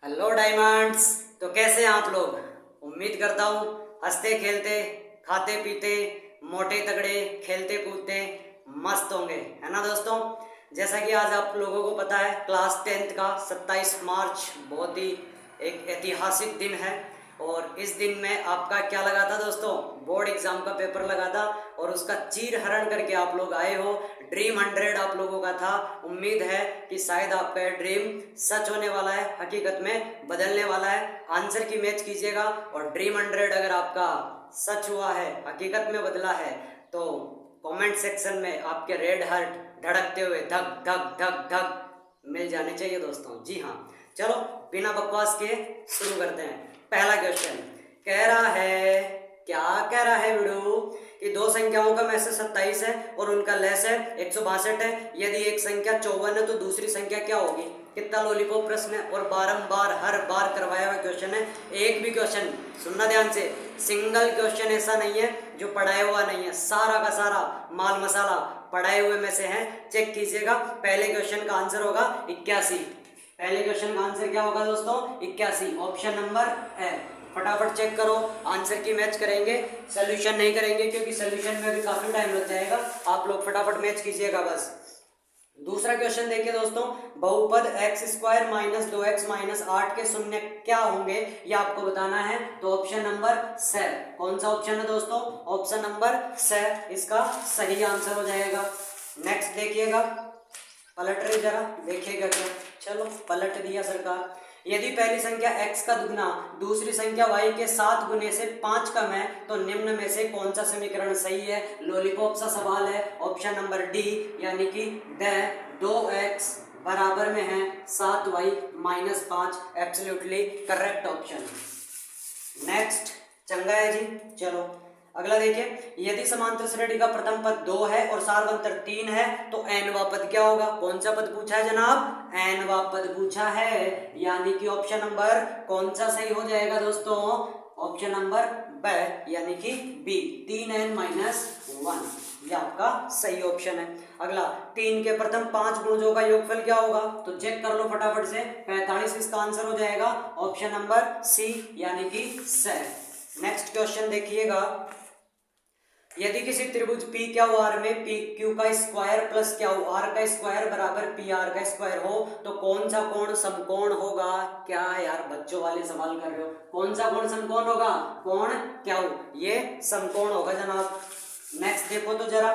Hello diamonds. तो कैसे हैं आप लोग? उम्मीद करता हूँ हंसते खेलते खाते पीते मोटे तगड़े खेलते कूदते मस्त होंगे, है ना दोस्तों। जैसा कि आज आप लोगों को पता है क्लास 10th का 27 मार्च बहुत ही एक ऐतिहासिक दिन है। और इस दिन में आपका क्या लगा था दोस्तों? बोर्ड एग्जाम का पेपर लगा था और उसका चीर हरण करके आप लोग आए हो। ड्रीम 100 आप लोगों का था। उम्मीद है कि शायद आपका ये ड्रीम सच होने वाला है, हकीकत में बदलने वाला है। आंसर की मैच कीजिएगा और ड्रीम 100 अगर आपका सच हुआ है, हकीकत में बदला है, तो कमेंट सेक्शन में आपके रेड हार्ट धड़कते हुए धक धक धक धक मिल जाने चाहिए दोस्तों। जी हाँ, चलो बिना बकवास के शुरू करते हैं। पहला क्वेश्चन कह रहा है, क्या कह रहा है वीडियो, कि दो संख्याओं का में से 27 है और उनका लेस है 162 है। यदि एक संख्या 54 है तो दूसरी संख्या क्या होगी? कितना लॉलीपॉप प्रश्न है और बारंबार हर बार करवाया हुआ क्वेश्चन है। एक भी क्वेश्चन सुनना ध्यान से, सिंगल क्वेश्चन ऐसा नहीं है जो पढ़ाया हुआ नहीं है, सारा का सारा माल मसाला पढ़ाए हुए में से है। चेक कीजिएगा। पहले क्वेश्चन का आंसर होगा 81। पहले क्वेश्चन का आंसर क्या होगा दोस्तों? 81, ऑप्शन नंबर है। फटाफट चेक करो, आंसर की मैच करेंगे, सोल्यूशन नहीं करेंगे क्योंकि सोल्यूशन में भी काफी टाइम लग जाएगा। आप लोग फटाफट मैच कीजिएगा बस। दूसरा क्वेश्चन देखिए दोस्तों, बहुपद x² माइनस 2x माइनस 8 के शून्य क्या होंगे, ये आपको बताना है। तो ऑप्शन नंबर स, कौन सा ऑप्शन है दोस्तों? ऑप्शन नंबर स इसका सही आंसर हो जाएगा। नेक्स्ट देखिएगा, पलट रही जरा देखिएगा क्या। चलो पलट दिया सरकार। यदि पहली संख्या x का दुगना दूसरी संख्या y के 7 गुने से 5 कम है तो निम्न में से कौन सा समीकरण सही है? लॉलीपॉप सा सवाल है। ऑप्शन नंबर डी यानी कि द 2x बराबर में है 7y minus 5, absolutely correct option. Next चंगा है जी। चलो अगला देखिए, यदि समांतर श्रेणी का प्रथम पद 2 है और सार्वंतर 3 है तो nवा पद क्या होगा? कौन सा पद पूछा है जनाब? nवा पद पूछा है, यानी कि ऑप्शन नंबर कौन सा सही हो जाएगा दोस्तों? ऑप्शन नंबर ब यानी कि बी, 3n माइनस 1, ये आपका सही ऑप्शन है। अगला, 3 के प्रथम 5 गुणजों का योगफल क्या होगा? तो चेक कर लो फटाफट से, 45 इसका आंसर हो जाएगा। ऑप्शन नंबर सी यानी कि स। नेक्स्ट क्वेश्चन देखिएगा, यदि किसी त्रिभुज पी क्यू आर में पी क्यू का स्क्वायर प्लस क्यू आर का स्क्वायर बराबर पी आर का स्क्वायर हो तो कौन सा कोण समकोण होगा? क्या यार बच्चों वाले सवाल कर रहे हो, कौन सा कोण समकोण होगा? कोण क्यू, ये समकोण होगा जनाब। नेक्स्ट देखो तो जरा,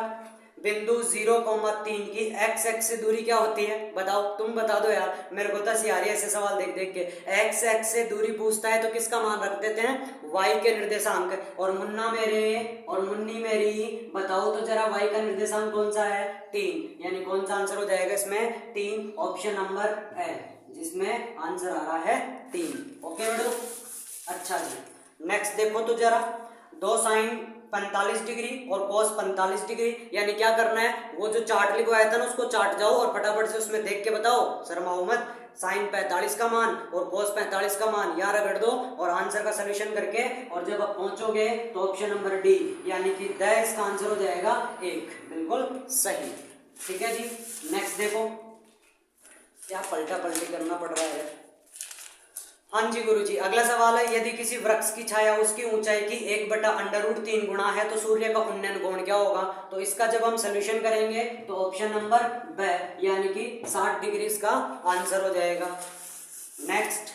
बिंदु 0,3 की x एक्स से दूरी क्या होती है? बताओ, तुम बता दो यार, मेरे को तो सियारी ऐसे सवाल देख देख के। x एक्स से दूरी पूछता है तो किसका मान रख देते हैं? y के निर्देशांक। और मुन्ना मेरे और मुन्नी मेरी, बताओ तो जरा y का निर्देशांक कौन सा है? 3, यानी कौन सा आंसर हो जाएगा इसमें? 3, ऑप्शन नंबर है जिसमें आंसर आ रहा है 3। ओके बेटो, अच्छा जी। नेक्स्ट देखो तो जरा, दो साइन 45 डिग्री और cos 45 डिग्री, यानी क्या करना है? वो जो चार्ट लिखवाया था ना उसको चार्ट जाओ और फटाफट से उसमें देख के बताओ, शर्माओ मत। साइन 45 का मान और cos 45 का मान यहाँ रगड़ दो और आंसर का सलूशन करके, और जब आप पहुंचोगे तो ऑप्शन नंबर डी यानी कि द इसका आंसर हो जाएगा 1, बिल्कुल सही। ठीक है जी। नेक्स्ट देखो, क्या पलटा पलटी करना पड़ रहा है। हाँ जी गुरुजी, अगला सवाल है, यदि किसी वृक्ष की छाया उसकी ऊंचाई की 1/√3 गुना है तो सूर्य का उन्नयन कोण क्या होगा? तो इसका जब हम सोल्यूशन करेंगे तो ऑप्शन नंबर ब यानी कि 60 डिग्री इसका आंसर हो जाएगा। नेक्स्ट,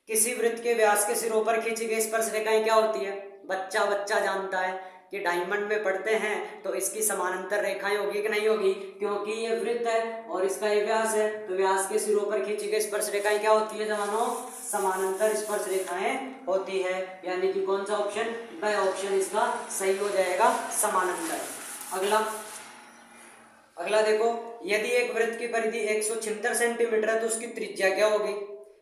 किसी वृत्त के व्यास के सिरों पर खींची गई स्पर्श रेखाएं क्या होती है? बच्चा बच्चा जानता है कि डायमंड में पढ़ते हैं तो इसकी समानांतर रेखाएं होगी कि नहीं होगी, क्योंकि ये वृत्त है और इसका ये व्यास है, तो व्यास के सिरों पर खींची गई स्पर्श रेखाएं क्या होती है जवानों? समानांतर स्पर्श रेखाएं होती है, यानी कि कौन सा ऑप्शन? ब ऑप्शन इसका सही हो जाएगा, समानांतर। अगला देखो, यदि एक वृत्त की परिधि 176 सेंटीमीटर है तो उसकी त्रिज्या क्या होगी?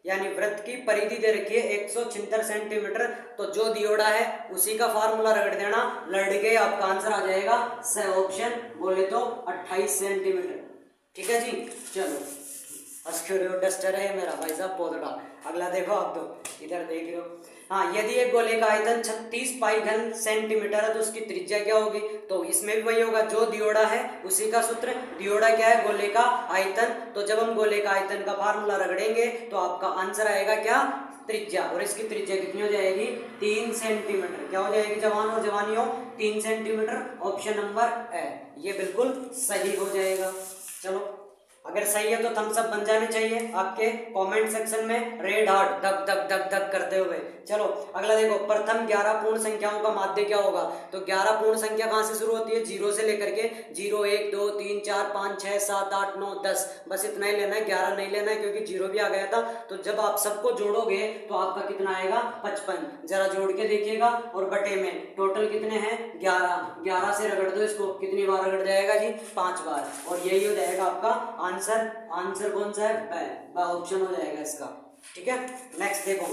यानी वृत्त की परिधि दे रखी है 176 सेंटीमीटर, तो जो दियोड़ा है उसी का फार्मूला रगड़ देना, लड़ गए आपका आंसर आ जाएगा स ऑप्शन, बोले तो 28 सेंटीमीटर। ठीक है जी। चलो अस्क्यूरियो डस्टर है मेरा भाई साहब पोतड़ा। अगला देखो आप तो इधर देख रहे हो। हाँ, यदि एक गोले का आयतन 36 पाई घन सेंटीमीटर है तो उसकी त्रिज्या क्या होगी? तो इसमें भी वही होगा जो दियोड़ा है उसी का सूत्र। दियोड़ा क्या है? गोले का आयतन। तो जब हम गोले का आयतन का फार्मूला रगड़ेंगे तो आपका आंसर आएगा क्या? त्रिज्या। और इसकी त्रिज्या कितनी हो जाएगी? 3 सेंटीमीटर। क्या हो जाएगी जवान और जवानियों? 3 सेंटीमीटर। ऑप्शन नंबर है ये बिल्कुल सही हो जाएगा। चलो, अगर सही है तो थम्स अप बन जाने चाहिए आपके कमेंट सेक्शन में रेड हार्ट धक धक धक धक करते हुए। चलो अगला देखो, प्रथम 11 पूर्ण संख्याओं का माध्य क्या होगा? तो 11 पूर्ण संख्या कहाँ से शुरू होती है? 0 से लेकर के 0 1 2 3 4 5 6 7 8 9 10, बस इतना ही लेना है, 11 नहीं लेना है क्योंकि 0 भी आ गया था। तो जब आप सबको जोड़ोगे तो आपका कितना आएगा? 55। जरा जोड़ के देखिएगा और बटे में टोटल कितने हैं? 11। 11 से रगड़ दो इसको, कितनी बार रगड़ जाएगा जी? 5 बार। और यही हो जाएगा आपका आंसर। आंसर कौन सा है? ऑप्शन हो जाएगा इसका। ठीक है, नेक्स्ट देखो,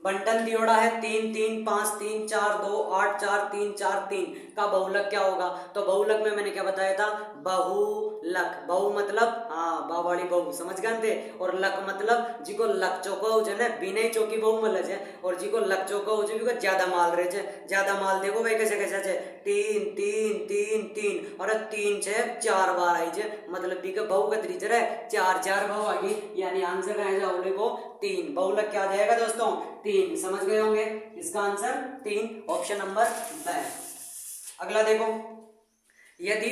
बंटन दियोड़ा है 3 3 5 3 4 2 8 4 3 4 3 का बहुलक क्या होगा? तो बहुलक में मैंने क्या बताया था? बहुलक। बहु मतलब हाँ बावाड़ी बहु समझ गए थे। और लक मतलब जिको लक चौका हो जाए ना, बिना ही चौकी बहु मतलब है। और जिको लक चौका हो जाए ज्यादा माल रहे छे। ज्यादा माल देखो भाई कैसे कैसे छे? 3 3 3 3 और 3 छे 4 बार आई छे, मतलब बिक बहु का त्रिज्या है 4 4 बहु आ गई। यानी आंसर कहा जाओगे वो 3। बहुलक क्या आ जाएगा दोस्तों? 3। समझ गए होंगे इसका आंसर 3। ऑप्शन नंबर ब। अगला देखो, यदि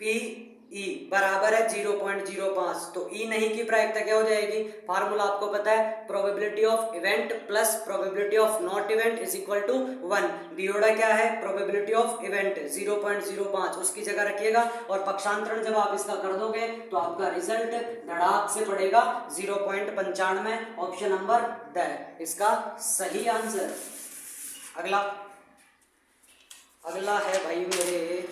पी ई बराबर है 0.05 तो ई नहीं की प्रायिकता क्या हो जाएगी? फार्मूला आपको पता है, probability of event plus probability of not event is equal to 1। दियोड़ा क्या है? प्रोबेबिलिटी ऑफ इवेंट 0.05, उसकी जगह रखिएगा और पक्षांतरण जब आप इसका कर दोगे तो आपका रिजल्ट धड़ाक से पड़ेगा 0.95। ऑप्शन नंबर द इसका सही आंसर। अगला है भाई मेरे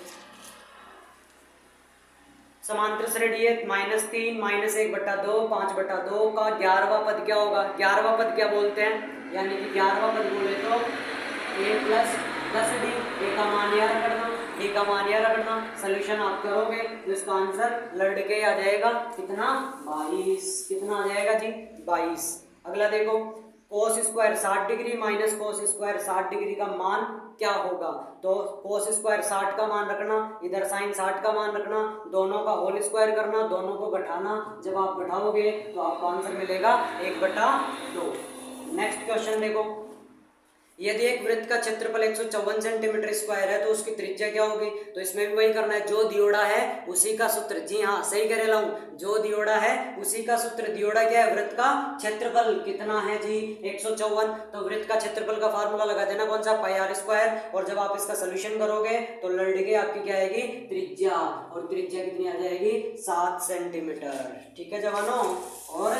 समांतर श्रेणी है -3 -1/2 5/2 का 11वां पद क्या होगा? 11वां पद क्या बोलते हैं? यानी कि 11वां पद बोले तो a + 10d। a का मान याद रखना, d का मान याद रखना। सोल्यूशन आप करोगे तो इसका आंसर लड़के आ जाएगा कितना? 22। कितना आ जाएगा जी? 22। अगला देखो, cos square 60 degree minus cos square 60 degree का मान क्या होगा? तो cos स्क्वायर 60 का मान रखना, इधर sin 60 का मान रखना, दोनों का होल स्क्वायर करना, दोनों को घटाना। जब आप घटाओगे तो आपको आंसर मिलेगा 1/2। नेक्स्ट क्वेश्चन देखो, यदि एक वृत्त का क्षेत्रफल 154 सेंटीमीटर स्क्वायर है तो उसकी त्रिज्या क्या होगी? तो इसमें भी वही करना है, जो दियोड़ा है उसी का सूत्र। जी हाँ, सही कह रहा हूं, जो दियोड़ा है उसी का सूत्र। दियोड़ा क्या है? वृत्त का क्षेत्रफल कितना है जी? 154। तो वृत्त का क्षेत्रफल का फार्मूला लगा देना, कौन सा? πr²। और जब आप इसका सोल्यूशन करोगे तो लड़के आपकी क्या आएगी? त्रिज्या। और त्रिज्या कितनी आ जाएगी? 7 सेंटीमीटर। ठीक है जवानों और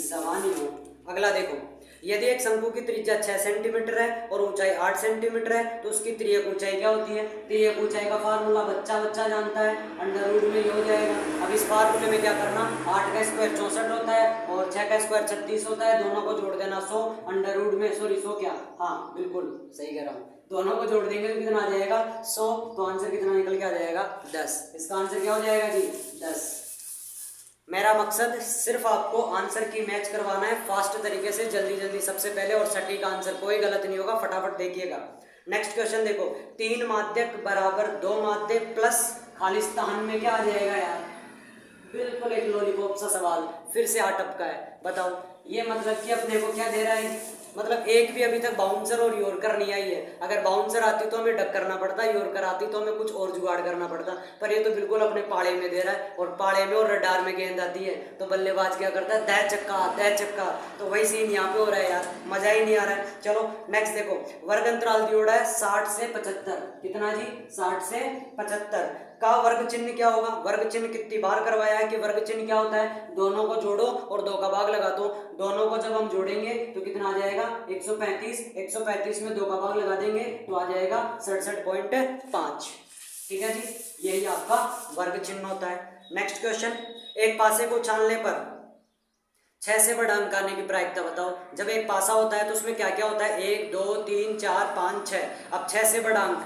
जवानियों। अगला देखो, यदि एक शंकु की त्रिज्या 6 सेंटीमीटर है और ऊंचाई 8 सेंटीमीटर है तो उसकी त्रियक ऊंचाई क्या होती है? त्रियक ऊंचाई का फार्मूला बच्चा जानता है, अंडर रूट में ये हो जाएगा। अब इस फार्मूले में क्या करना? 8 का स्क्वायर 64 होता है और 6 का स्क्वायर 36 होता है, दोनों को जोड़ देना 100। अंडर रूट में 100 क्या? हाँ बिल्कुल सही कह रहा हूँ, दोनों को जोड़ देंगे तो कितना आ जाएगा? 100। तो आंसर कितना निकल के आ जाएगा? 10। इसका आंसर क्या हो जाएगा जी? 10। मेरा मकसद सिर्फ आपको आंसर की मैच करवाना है फास्ट तरीके से, जल्दी जल्दी सबसे पहले, और सटीक आंसर, कोई गलत नहीं होगा, फटाफट देखिएगा। नेक्स्ट क्वेश्चन देखो, 3 माध्यक बराबर 2 माध्य प्लस खालिस्तान में क्या आ जाएगा यार? बिल्कुल एक लॉलीपॉप सा सवाल फिर से अटपका है। बताओ ये मतलब कि अपने को क्या दे रहा है? मतलब एक भी अभी तक बाउंसर और यॉर्कर नहीं आई है। अगर बाउंसर आती तो हमें डक करना पड़ता, यॉर्कर आती तो हमें कुछ और जुगाड़ करना पड़ता, पर ये तो बिल्कुल अपने पाड़े में दे रहा है। और पाड़े में और रडार में गेंद आती है तो बल्लेबाज क्या करता है? दह चक्का। तो वही सीन यहाँ पे हो रहा है यार, मजा ही नहीं आ रहा है। चलो नेक्स्ट देखो, वर्ग अंतराल दियोड़ा है 60 से 75। कितना जी? 60 से 75 का वर्ग चिन्ह क्या होगा? वर्ग चिन्ह कितनी बार करवाया है कि वर्ग चिन्ह क्या होता है? दोनों को जोड़ो और 2 का भाग लगा दो। दोनों को जब हम जोड़ेंगे तो कितना आ जाएगा? 135। 135 में 2 का भाग लगा देंगे तो आ जाएगा 67.5। ठीक है जी, यही आपका वर्ग चिन्ह होता है। नेक्स्ट क्वेश्चन, एक पासे को छानने पर 6 से बड़ा अंक आने की प्रायिकता बताओ। जब एक पासा होता है तो उसमें क्या क्या होता है? 1 2 3 4 5 6। अब 6 से बड़ा अंक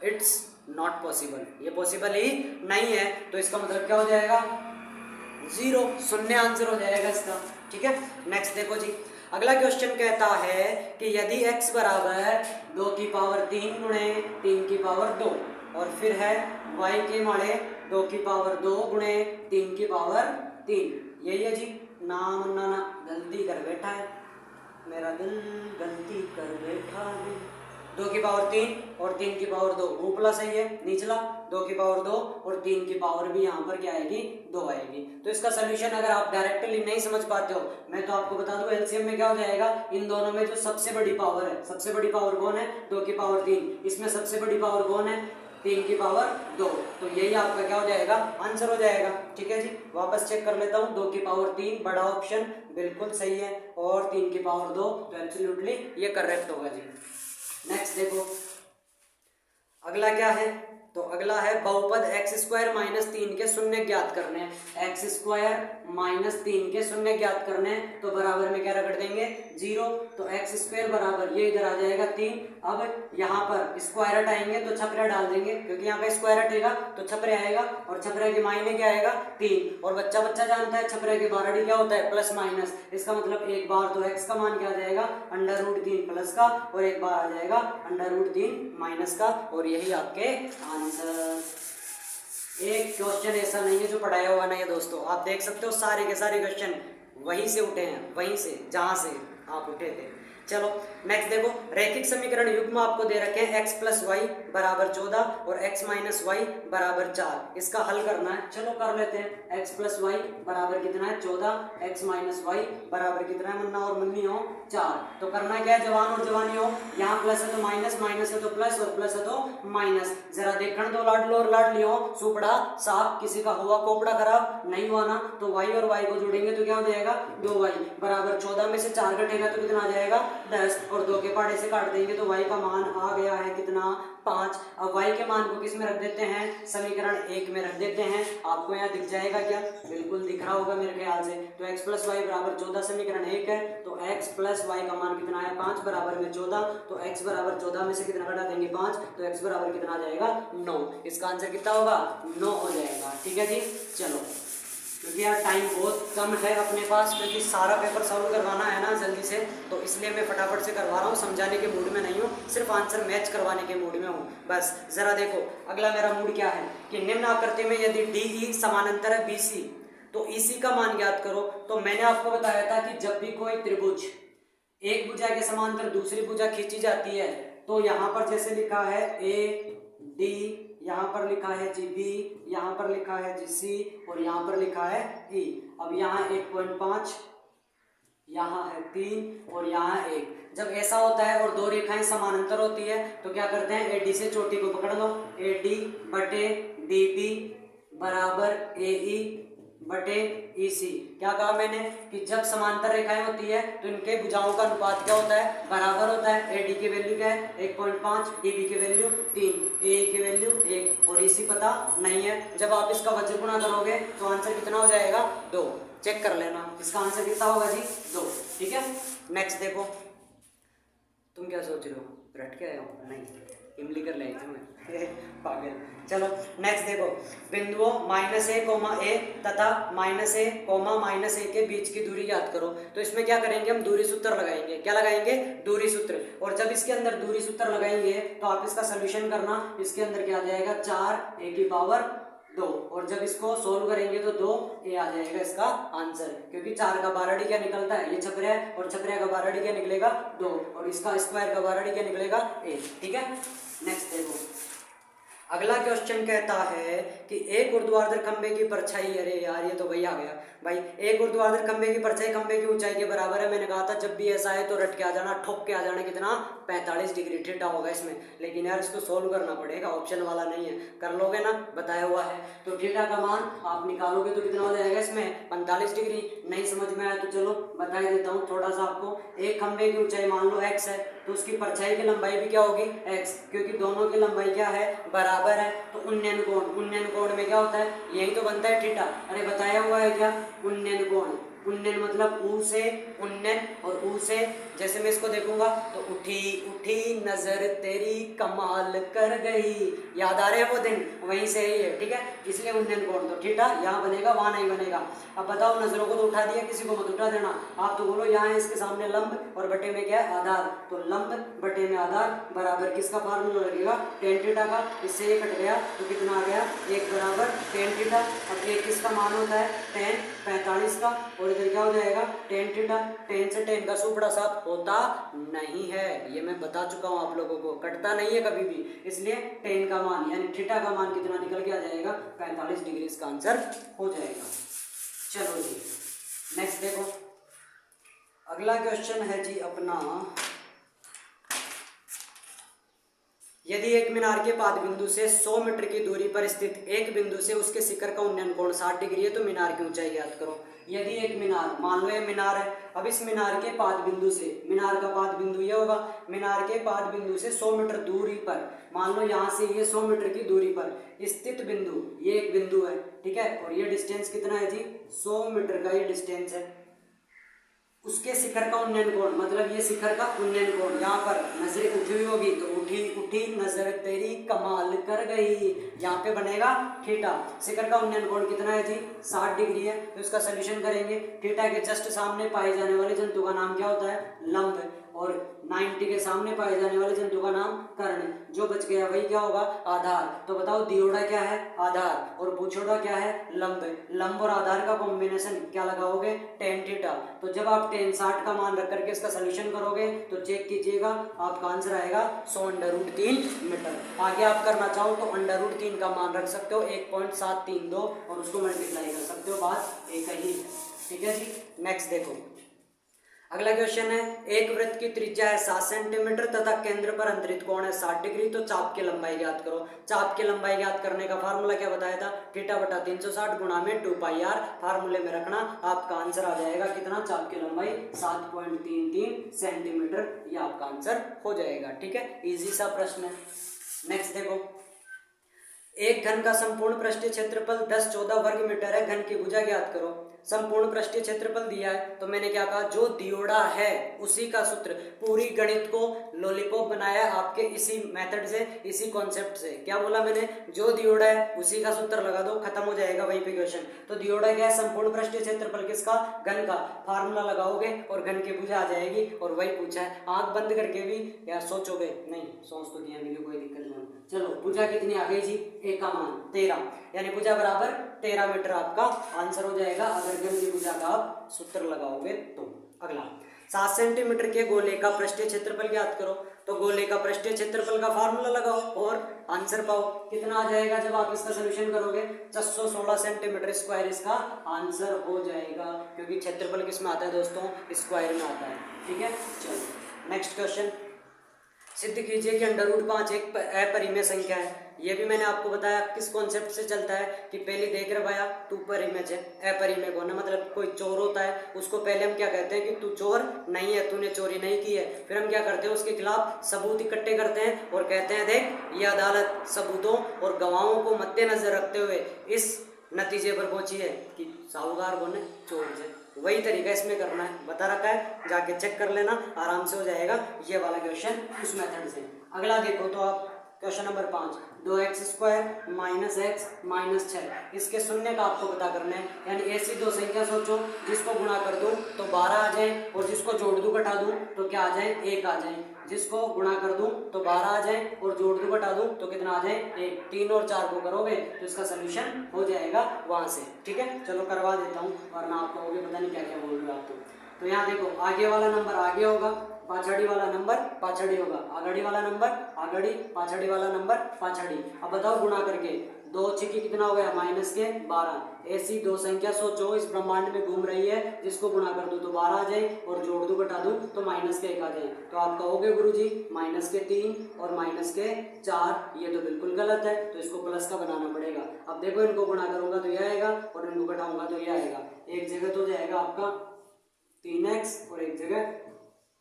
इट्स नॉट पॉसिबल, ये पॉसिबल ही नहीं है। तो इसका मतलब क्या हो जाएगा? 0, शून्य आंसर हो जाएगा इसका। ठीक है, नेक्स्ट देखो जी, अगला क्वेश्चन कहता है कि यदि x बराबर 2 की पावर 3 गुणे 3 की पावर 2 और फिर है y के माड़े 2 की पावर 2 गुणे 3 की पावर 3, यही है जी। नाम ना गलती कर बैठा है मेरा दिल, गलती कर बैठा है। 2 की पावर 3 और 3 की पावर 2, ऊपला सही है, निचला 2 की पावर 2 और 3 की पावर भी यहाँ पर क्या आएगी, 2 आएगी। तो इसका सोल्यूशन अगर आप डायरेक्टली नहीं समझ पाते हो, मैं तो आपको बता दूं एलसीएम में क्या हो जाएगा, इन दोनों में जो सबसे बड़ी पावर है, सबसे बड़ी पावर कौन है, 2 की पावर 3, इसमें सबसे बड़ी पावर कौन है, 3 की पावर 2, तो यही आपका क्या हो जाएगा, आंसर हो जाएगा। ठीक है जी, वापस चेक कर लेता हूँ, 2 की पावर 3 बड़ा ऑप्शन बिल्कुल सही है और 3 की पावर 2, तो एब्सोल्युटली ये करेक्ट होगा जी। नेक्स्ट देखो, अगला क्या है, तो अगला है बहुपद x स्क्वायर माइनस 3 के शून्य ज्ञात करने हैं। x स्क्वायर माइनस 3 के शून्य ज्ञात करने हैं, तो बराबर में क्या रख देंगे, 0, तो x स्क्वायर बराबर ये इधर आ जाएगा 3। अब यहाँ पर स्क्वायर हटाएंगे तो छपरा डाल देंगे, क्योंकि यहाँ पे स्क्वायर हटेगा तो छपरे आएगा और छपरे के मायने क्या आएगा, 3, और बच्चा बच्चा जानता है छपरे के बारह क्या होता है, प्लस माइनस। इसका मतलब एक बार तो x का मान क्या आ जाएगा, √3 प्लस का, और एक बार आ जाएगा √3 माइनस का, और यही आपके आंसर। एक क्वेश्चन ऐसा नहीं है जो पढ़ाया हुआ नहीं है दोस्तों, आप देख सकते हो सारे के सारे क्वेश्चन वहीं से उठे हैं, वहीं से जहां से आप उठे थे। चलो नेक्स्ट देखो, रैखिक समीकरण युग्म आपको दे रखे हैं x प्लस वाई बराबर 14 और x माइनस वाई बराबर 4, इसका हल करना है। चलो कर लेते हैं, x प्लस वाई बराबर कितना है 14, x माइनस वाई बराबर कितना है, मन्ना और मन्नी हो 4, तो करना क्या है, जवान और जवानी हो, यहाँ प्लस है तो माइनस, माइनस है तो प्लस और प्लस है तो माइनस। जरा देखने तो लाड लो और लाड लियो, सुपड़ा साफ किसी का हुआ कोपड़ा खराब नहीं हुआ ना, तो y और y को जोड़ेंगे तो क्या हो जाएगा, 2y बराबर 14 में से 4 घटेगा तो कितना आ जाएगा, 10, और 2 के पहाड़े से काट देंगे तो y का मान आ गया है कितना, 5। अब y के मान को किस में रख देते हैं, समीकरण 1 में रख देते हैं। आपको यहाँ दिख जाएगा क्या, बिल्कुल दिख रहा होगा मेरे ख्याल से। तो x प्लस वाई बराबर 14 समीकरण 1 है, तो x प्लस वाई का मान कितना है, 5 बराबर में 14, तो x बराबर 14 में से कितना घटा देंगे, 5, तो x बराबर कितना आ जाएगा, 9। इसका आंसर कितना होगा, 9 हो जाएगा। ठीक है जी, चलो क्योंकि यार टाइम बहुत कम है अपने पास, क्योंकि सारा पेपर सॉल्व करवाना है ना जल्दी से, तो इसलिए मैं फटाफट से करवा रहा हूँ, समझाने के मूड में नहीं हूँ, सिर्फ आंसर मैच करवाने के मूड में हूँ बस। जरा देखो अगला मेरा मूड क्या है कि निम्न आकृति में यदि DE समानांतर है BC तो EC का मान ज्ञात करो। तो मैंने आपको बताया था कि जब भी कोई त्रिभुज एक भुजा के समांतर दूसरी भुजा खींची जाती है, तो यहाँ पर जैसे लिखा है AD, यहाँ पर लिखा है GB, यहाँ पर लिखा है GC और यहाँ पर लिखा है E। अब यहाँ 1.5, यहाँ है 3 और यहाँ 1। जब ऐसा होता है और दो रेखाएं समानांतर होती है तो क्या करते हैं, AD से चोटी को पकड़ लो, AD बटे DB बराबर AE बटे EC। क्या कहा मैंने कि जब समांतर रेखाएं होती है तो इनके भुजाओं का अनुपात क्या होता है, बराबर होता है। AD की वैल्यू क्या है 1.5, DB की वैल्यू 3, AE की वैल्यू 1 और EC पता नहीं है। जब आप इसका वज्र गुणा करोगे तो आंसर कितना हो जाएगा, 2। चेक कर लेना, इसका आंसर कितना होगा जी, 2। ठीक है, नेक्स्ट देखो, तुम क्या सोच रहे हो, रट के आए हो, नहीं इमली कर ले थे मैं पागल। चलो नेक्स्ट देखो, बिंदुओं -a, a तथा -a, -a के बीच की दूरी याद करो। तो इसमें क्या करेंगे, हम दूरी सूत्र लगाएंगे। क्या लगाएंगे, दूरी सूत्र। और जब इसके अंदर दूरी सूत्र लगाएंगे तो आप इसका सोल्यूशन करना, इसके अंदर क्या आ जाएगा, 4a की पावर 2, और जब इसको सोल्व करेंगे तो 2a आ जाएगा इसका आंसर, क्योंकि 4 का बारहड़ी क्या निकलता है, ये छपरा है, और छपरा का बारहड़ी क्या निकलेगा, 2, और इसका स्क्वायर का बारहड़ी क्या निकलेगा, 1। ठीक है, नेक्स्ट देखो, अगला क्वेश्चन कहता है कि एक ऊर्ध्वाधर खंबे की परछाई, अरे यार ये तो वही आ गया भाई, एक ऊर्ध्वाधर खंबे की परछाई खंबे की ऊंचाई के बराबर है। मैंने कहा था जब भी ऐसा है तो रट के आ जाना, ठोक के आ जाना, कितना 45 डिग्री थीटा होगा इसमें। लेकिन यार इसको सोल्व करना पड़ेगा, ऑप्शन वाला नहीं है, कर लोगे ना, बताया हुआ है। तो थीटा का मान आप निकालोगे तो कितना हो जाएगा इसमें, 45 डिग्री। नहीं समझ में आया तो चलो बता देता हूँ थोड़ा सा आपको। एक खंबे की ऊंचाई मान लो x है, तो उसकी परछाई की लंबाई भी क्या होगी, x, क्योंकि दोनों की लंबाई क्या है, बराबर है। तो उन्नयन कोण, उन्नयन कोण में क्या होता है, यही तो बनता है थीटा। अरे बताया हुआ है क्या, उन्नयन कोण, उन्नयन मतलब ऊ से उन्नयन, और ऊ से जैसे मैं इसको देखूंगा तो उठी उठी नजर तेरी कमाल कर गई, याद आ रहे हैं वो दिन, वहीं से ही है, ठीक है, इसलिए उन्नयन कोण, तो थीटा यहाँ बनेगा, वहाँ नहीं बनेगा। अब बताओ नजरों को तो उठा दिया, किसी को मत उठा देना, आप तो बोलो यहाँ है इसके सामने लंब और बटे में क्या है आधार, तो लंब बटे में आधार बराबर किसका फार्मूला लगेगा, टेन थीटा का, इससे ये कट गया तो कितना आ गया, एक बराबर टेन थीटा। अब एक किसका मान होता है, टेन 45 का, और इधर क्या हो जाएगा टेन थीटा, टेन से टेन का सुपड़ा साथ होता नहीं है, ये मैं बता चुका हूँ आप लोगों को, कटता नहीं है कभी भी, इसलिए टेन का मान यानी थीटा का मान कितना निकल के आ जाएगा 45 डिग्री, इसका आंसर हो जाएगा। चलो जी नेक्स्ट देखो, अगला क्वेश्चन है जी अपना, यदि एक मीनार के पाद बिंदु से 100 मीटर की दूरी पर स्थित एक बिंदु से उसके शिखर का उन्नयन कोण 60 डिग्री है तो मीनार की ऊंचाई ज्ञात करो। यदि एक मीनार, मान लो ये मीनार है, अब इस मीनार के पाद बिंदु से, मीनार का पाद बिंदु ये होगा, मीनार के पाद बिंदु से 100 मीटर दूरी पर, मान लो यहाँ से ये 100 मीटर की दूरी पर स्थित बिंदु, ये एक बिंदु है, ठीक है, और ये डिस्टेंस कितना है जी 100 मीटर का ये डिस्टेंस है, उसके शिखर का उन्नयन कोण मतलब ये शिखर का उन्नयन कोण, यहाँ पर नजरें उठी हुई होगी तो उठी उठी नजर तेरी कमाल कर गई, यहाँ पे बनेगा थीटा, शिखर का उन्नयन कोण कितना है जी 60 डिग्री है, तो इसका सोल्यूशन करेंगे, थीटा के जस्ट सामने पाए जाने वाले जंतु का नाम क्या होता है लंब, और 90 के सामने पाए जाने वाले जंतु का नाम कर्ण, जो बच गया वही क्या होगा आधार, तो बताओ दियोड़ा क्या है आधार, और पूछोड़ा क्या है लंब, लंब और आधार का कॉम्बिनेशन क्या लगाओगे टेन थीटा, तो जब आप टेन 60 का मान रख करके इसका सोल्यूशन करोगे तो चेक कीजिएगा आपका आंसर आएगा 100√3 मीटर। आगे आप करना चाहो तो √3 का मान रख सकते हो 1.732 और उसको मल्टीप्लाई कर सकते हो, बात एक ही है, ठीक है जी। नेक्स्ट देखो, अगला क्वेश्चन है, एक वृत्त की त्रिज्या है 7 सेंटीमीटर तथा केंद्र पर अंतरित कोण है 60 डिग्री, तो चाप की लंबाई ज्ञात करो। चाप की लंबाई ज्ञात करने का फार्मूला क्या बताया था, थीटा बटा 360 गुणा में 2πr, फार्मूले में रखना, आपका आंसर आ जाएगा कितना, चाप की लंबाई 7.33 सेंटीमीटर, ये आपका आंसर हो जाएगा, ठीक है, इजी सा प्रश्न है। नेक्स्ट देखो, एक घन का संपूर्ण पृष्ठीय क्षेत्रफल 10-14 वर्ग मीटर है, घन की भुजा ज्ञात करो। संपूर्ण पृष्ठीय क्षेत्रफल दिया है तो मैंने क्या कहा, जो दियोड़ा है उसी का सूत्र, पूरी गणित को लॉलीपॉप बनाया आपके इसी मेथड से, इसी कॉन्सेप्ट से, क्या बोला मैंने, जो दियोड़ा है उसी का सूत्र लगा दो, खत्म हो जाएगा वहीं पे क्वेश्चन। तो दियोड़ा क्या है, संपूर्ण पृष्ठीय क्षेत्रफल किसका, घन का, फार्मूला लगाओगे और घन की भुजा आ जाएगी, और वही पूछा है, आंख बंद करके भी या सोचोगे नहीं, सोच तो दिया नहीं, कोई दिक्कत नहीं। चलो भुजा कितनी आ गई जी, एक का मान 13, यानी भुजा बराबर 13 मीटर आपका आंसर हो जाएगा अगर घन की भुजा का आप सूत्र लगाओगे तो। अगला, 7 सेंटीमीटर के गोले का पृष्ठीय क्षेत्रफल ज्ञात करो, तो गोले का पृष्ठीय क्षेत्रफल का फार्मूला लगाओ और आंसर पाओ, कितना आ जाएगा जब आप इसका सोल्यूशन करोगे, 616 सेंटीमीटर स्क्वायर इसका आंसर हो जाएगा, क्योंकि क्षेत्रफल किस में आता है दोस्तों, स्क्वायर में आता है, ठीक है। चलो नेक्स्ट क्वेश्चन, सिद्ध कीजिए कि √5 एक अपरिमेय संख्या है। ये भी मैंने आपको बताया किस कॉन्सेप्ट से चलता है कि पहले देख रहे भाया तू परिमेय है, अपरिमेय कौन है, मतलब कोई चोर होता है उसको पहले हम क्या कहते हैं कि तू चोर नहीं है, तूने चोरी नहीं की है, फिर हम क्या करते हैं उसके खिलाफ सबूत इकट्ठे करते हैं और कहते हैं देख ये अदालत सबूतों और गवाहों को मद्देनजर रखते हुए इस नतीजे पर पहुंची है कि साहूकार कौन है, चोर है। वही तरीका इसमें करना है, बता रखा है, जाके चेक कर लेना, आराम से हो जाएगा ये वाला क्वेश्चन उस मेथड से। अगला देखो तो आप क्वेश्चन नंबर 5, 2x² - x - 6, इसके शून्य का आपको पता करना है, यानी ऐसी दो संख्या सोचो जिसको गुणा कर दूं तो 12 आ जाए और जिसको जोड़ दूं घटा दूं तो क्या आ जाए, 1 आ जाए, जिसको गुणा कर दूं तो 12 आ जाए और जोड़ दूं घटा दूं तो कितना आ जाए, 1, 3 और 4 को करोगे तो इसका सोल्यूशन हो जाएगा वहां से, ठीक है। चलो करवा देता हूँ वरना आप कहोगे पता नहीं क्या क्या बोल रहे हो आप तो यहाँ देखो, आगे वाला नंबर आगे होगा, पाछड़ी वाला नंबर पाछड़ी होगा, आगड़ी वाला नंबर आगड़ी, पाछड़ी वाला नंबर पाछड़ी। अब बताओ गुणा करके, 2 छिकी कितना हो गया, -12। ऐसी दो संख्या सोचो इस ब्रह्मांड में घूम रही है जिसको गुणा कर दो तो 12 आ जाए और जोड़ दो घटा दो तो -1 आ जाए, तो आप कहोगे गुरुजी -3 और -4, ये तो बिल्कुल गलत है, तो इसको प्लस का बनाना पड़ेगा। अब देखो इनको गुणा करूंगा तो ये आएगा और इनको घटाऊंगा तो ये आएगा, एक जगह तो जाएगा आपका 3x और एक जगह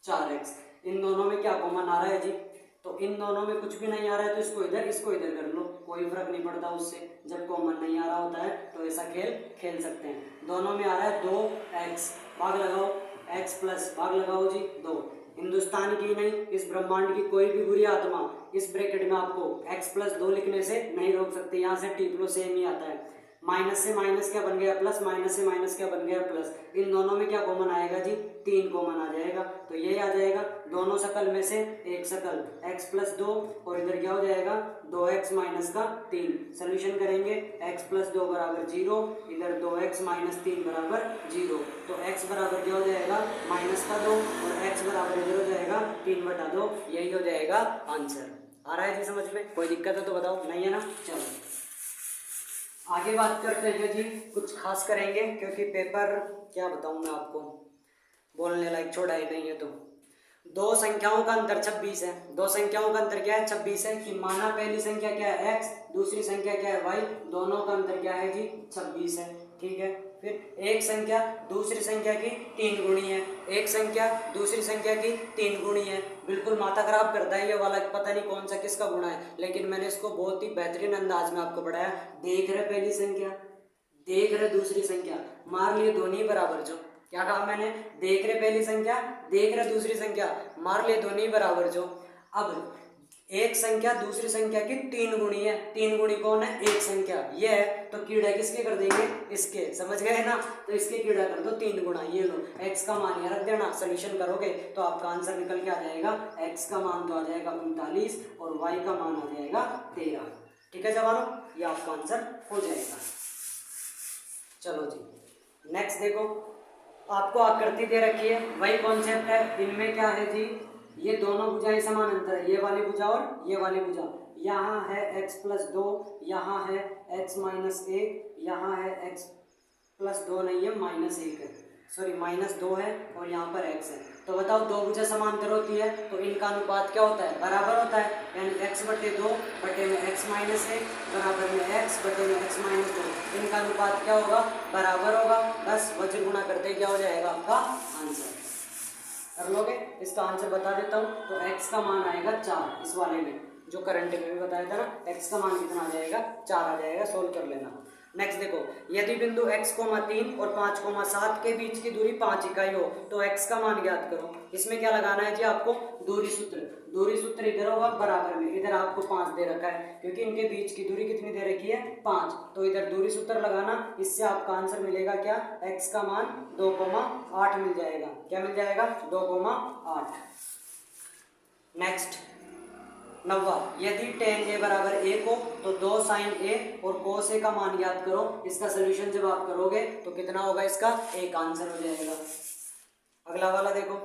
4x, इन दोनों में क्या कॉमन आ रहा है जी, तो इन दोनों में कुछ भी नहीं आ रहा है तो इसको इधर कर लो, कोई फर्क नहीं पड़ता उससे। जब कॉमन नहीं आ रहा होता है तो ऐसा खेल खेल सकते हैं। दोनों में आ रहा है 2x भाग लगाओ, x प्लस भाग लगाओ जी 2। हिंदुस्तान की नहीं, इस ब्रह्मांड की कोई भी बुरी आत्मा इस ब्रैकेट में आपको x प्लस 2 लिखने से नहीं रोक सकते। यहाँ से टीपलो सेम ही आता है। माइनस से माइनस क्या बन गया प्लस, माइनस से माइनस क्या बन गया प्लस। इन दोनों में क्या कॉमन आएगा जी, 3 कॉमन आ जाएगा, तो ये आ जाएगा दोनों शकल में से एक शकल x प्लस 2 और इधर क्या हो जाएगा 2x माइनस का 3। सोल्यूशन करेंगे x प्लस 2 बराबर 0, इधर 2x माइनस 3 बराबर 0, तो x बराबर क्या हो जाएगा माइनस का 2 और x बराबर इधर हो जाएगा 3/2। यही हो जाएगा आंसर। आ रहा है जी समझ में? कोई दिक्कत है तो बताओ, नहीं है ना? चलो आगे बात करते हैं जी, कुछ खास करेंगे क्योंकि पेपर क्या बताऊं मैं आपको, बोलने लायक छोड़ा ही नहीं है। तो दो संख्याओं का अंतर 26 है। दो संख्याओं का अंतर क्या है 26 है कि माना पहली संख्या क्या है x, दूसरी संख्या क्या है y, दोनों का अंतर क्या है जी 26 है। ठीक है, फिर एक संख्या दूसरी संख्या की 3 गुणी है, एक संख्या दूसरी संख्या की 3 गुणी है। बिल्कुल माथा खराब करता है ये वाला, पता नहीं कौन सा किसका गुणा है, लेकिन मैंने इसको बहुत ही बेहतरीन अंदाज में आपको पढ़ाया। देख रहे पहली संख्या, देख रहे दूसरी संख्या, मार लिए दोनों बराबर। जो क्या कहा मैंने, देख रहे पहली संख्या, देख रहे दूसरी संख्या, मार लिए दोनों बराबर। जो अब एक संख्या दूसरी संख्या की 3 गुणी है, 3 गुणी कौन है, एक संख्या ये है, तो कीड़ा किसके कर देंगे, इसके, समझ गए ना? तो इसके कीड़ा कर दो 3 गुणा, ये लो x का मान यहाँ रख देना। सोल्यूशन करोगे तो आपका आंसर निकल के आ जाएगा, x का मान तो आ जाएगा 39 और y का मान आ जाएगा 13। ठीक है जवानों, ये आपका आंसर हो जाएगा। चलो जी नेक्स्ट देखो, आपको आकृति दे रखी है, वही कॉन्सेप्ट है। इनमें क्या है जी, ये दोनों भुजाएं समान अंतर है, ये वाली भुजा और ये वाली भुजा। यहाँ है x प्लस 2, यहाँ है x माइनस 1, यहाँ है x प्लस 2 नहीं है माइनस 1 है, सॉरी माइनस 2 है और यहाँ पर x है। तो बताओ दो भुजा समांतर होती है तो इनका अनुपात क्या होता है, बराबर होता है, यानी x/2 बटे में x माइनस 1 बराबर में x बटे में x माइनस 2। इनका अनुपात क्या होगा, बराबर होगा। बस वज्र गुणा करते क्या हो जाएगा आपका आंसर, कर लोगे? इसका आंसर बता देता हूँ, तो x का मान आएगा 4, इस वाले में जो करंट में भी बताया था ना, x का मान कितना आ जाएगा 4 आ जाएगा, सोल्व कर लेना। नेक्स्ट देखो, यदि बिंदु x, 3 और 5, 7 के बीच की दूरी 5 इकाई हो तो x का मान ज्ञात करो। इसमें क्या लगाना है जी आपको, दूरी सूत्र। दूरी सूत्र इधर होगा बराबर में, इधर आपको 5 दे रखा है क्योंकि इनके बीच की दूरी कितनी दे रखी है 5, तो इधर दूरी सूत्र लगाना। इससे आपका आंसर मिलेगा क्या, x का मान 2,8 मिल जाएगा। क्या मिल जाएगा, 2,8। नेक्स्ट 9वां, यदि tan a बराबर 1 हो तो 2 sin a और cos a का मान ज्ञात करो। इसका सोल्यूशन जब आप करोगे तो कितना होगा, इसका 1 आंसर हो जाएगा। अगला वाला देखो,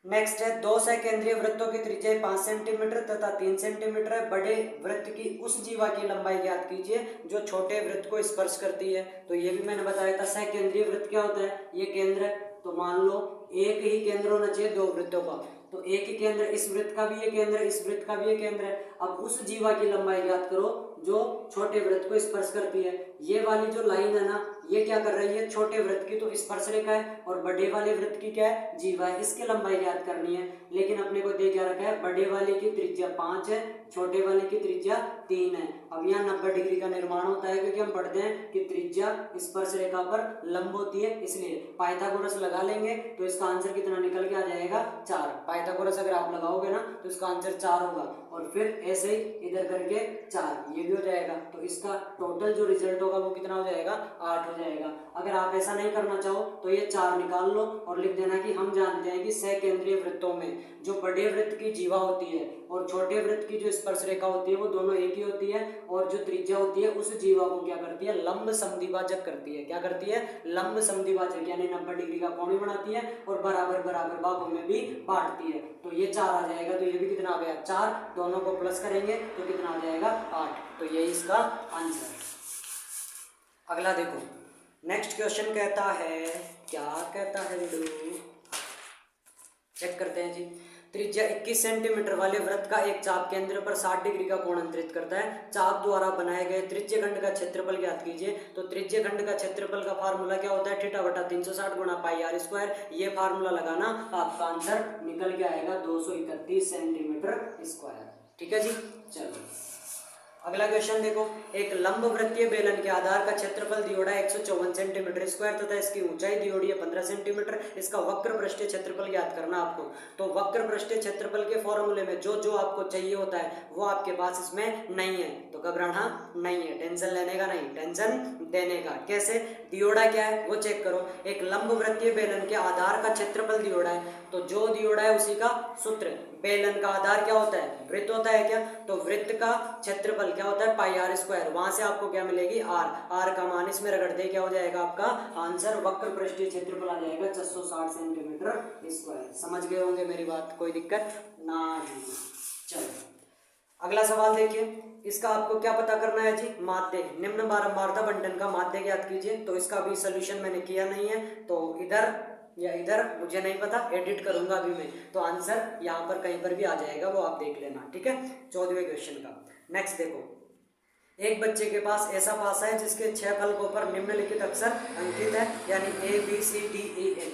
नेक्स्ट है, दो सकेंद्रीय वृत्तों की त्रिज्या 5 सेंटीमीटर तथा 3 सेंटीमीटर है। बड़े वृत्त की उस जीवा की लंबाई ज्ञात कीजिए जो छोटे वृत्त को स्पर्श करती है। तो ये भी मैंने बताया था, सकेंद्रीय वृत्त क्या होता है, ये केंद्र है, तो मान लो एक ही केंद्र होना चाहिए दो वृत्तों का, तो एक ही केंद्र, इस वृत्त का भी ये केंद्र है, इस वृत्त का भी ये केंद्र है। अब उस जीवा की लंबाई ज्ञात करो जो छोटे वृत्त को स्पर्श करती है। ये वाली जो लाइन है ना, ये क्या कर रही है, छोटे वृत्त की तो स्पर्श रेखा है, और बड़े वाले वृत्त की क्या है, जीवा है, इसकी लंबाई ज्ञात करनी है। लेकिन अपने को दे क्या रखा है, बड़े वाले की त्रिज्या 5 है, छोटे वाले की त्रिज्या 3 है। अब यहाँ 90 डिग्री का निर्माण होता है क्योंकि हम पढ़ते हैं कि त्रिज्या स्पर्श रेखा पर लंब होती है, इसलिए पाइथागोरस लगा लेंगे तो इसका आंसर कितना निकल के आ जाएगा 4। पाइथागोरस अगर आप लगाओगे ना तो इसका आंसर 4 होगा, और फिर ऐसे ही इधर करके 4, ये भी हो जाएगा। तो इसका टोटल जो रिजल्ट होगा वो कितना हो जाएगा, 8 हो जाएगा। अगर आप ऐसा नहीं करना चाहो तो ये 4 निकाल लो और लिख देना कि हम जानते हैं कि सकेंद्रीय वृत्तों में जो बड़े वृत्त की जीवा होती है और छोटे वृत्त की जो स्पर्श रेखा होती है वो दोनों एक ही होती है, और जो त्रिज्या होती है उस जीवा को क्या करती है, लंब समद्विभाजक करती है। क्या करती है, लंब समद्विभाजक, यानी 90 डिग्री का कोण बनाती है और बराबर बराबर भागों में भी बांटती है। तो ये 4 आ जाएगा, तो ये भी कितना आ गया 4, दोनों को प्लस करेंगे तो कितना आ जाएगा 8। तो ये इसका आंसर। अगला देखो, नेक्स्ट क्वेश्चन कहता है, क्या कहता है वीडियो, चेक करते हैं जी। त्रिज्या 21 सेंटीमीटर वाले वृत्त का एक चाप केंद्र पर 60 डिग्री का कोण अंतरित करता है। चाप द्वारा बनाए गए त्रिज्य खंड का क्षेत्रफल ज्ञात कीजिए। तो त्रिज्य खंड का क्षेत्रफल का फार्मूला क्या होता है, θ/360 गुणा πr²। ये फार्मूला लगाना, आपका आंसर निकल के आएगा 231 सेंटीमीटर स्क्वायर। ठीक है जी, चलो अगला क्वेश्चन देखो, एक लंबवृत्तीय बेलन के आधार का क्षेत्रफल दियोड़ा 154 सेंटीमीटर स्क्वायर तथा इसकी ऊंचाई दियोड़ी है 15 सेंटीमीटर। इसका वक्र पृष्ठीय क्षेत्रफल ज्ञात करना आपको। तो वक्र पृष्ठीय क्षेत्रफल के फॉर्मूले में जो जो आपको चाहिए होता है वो आपके पास इसमें नहीं है, तो घबराना नहीं है, टेंशन लेने का नहीं, टेंशन देने का। कैसे? दियोड़ा क्या है वो चेक करो। एक लंबवृत्तीय बेलन के आधार का क्षेत्रफल दियोड़ा है, तो जो दियोड़ा है उसी का सूत्र। बेलन का आधार क्या होता है? वृत्त होता है क्या? तो वृत्त का क्षेत्रफल क्या होता है? पाई आर स्क्वायर। वहां से आपको क्या मिलेगी? आर। आर का मान इसमें रगड़ दे, क्या हो जाएगा आपका आंसर? वक्र पृष्ठीय क्षेत्रफल आ जाएगा 660 सेंटीमीटर स्क्वायर। समझ गए होंगे मेरी बात, कोई दिक्कत नहीं। चलो अगला सवाल देखिए, इसका आपको क्या पता करना है जी? माध्य। निम्न बारंबारता बंटन का माध्य ज्ञात कीजिए। तो इसका भी सोल्यूशन मैंने किया नहीं है, तो इधर या इधर मुझे नहीं पता, एडिट करूंगा अभी मैं, तो आंसर यहाँ पर कहीं पर भी आ जाएगा, वो आप देख लेना, ठीक है। 14वें क्वेश्चन का नेक्स्ट देखो, एक बच्चे के पास ऐसा पासा है जिसके 6 फलकों पर निम्नलिखित अक्षर अंकित है, यानी ABCDEF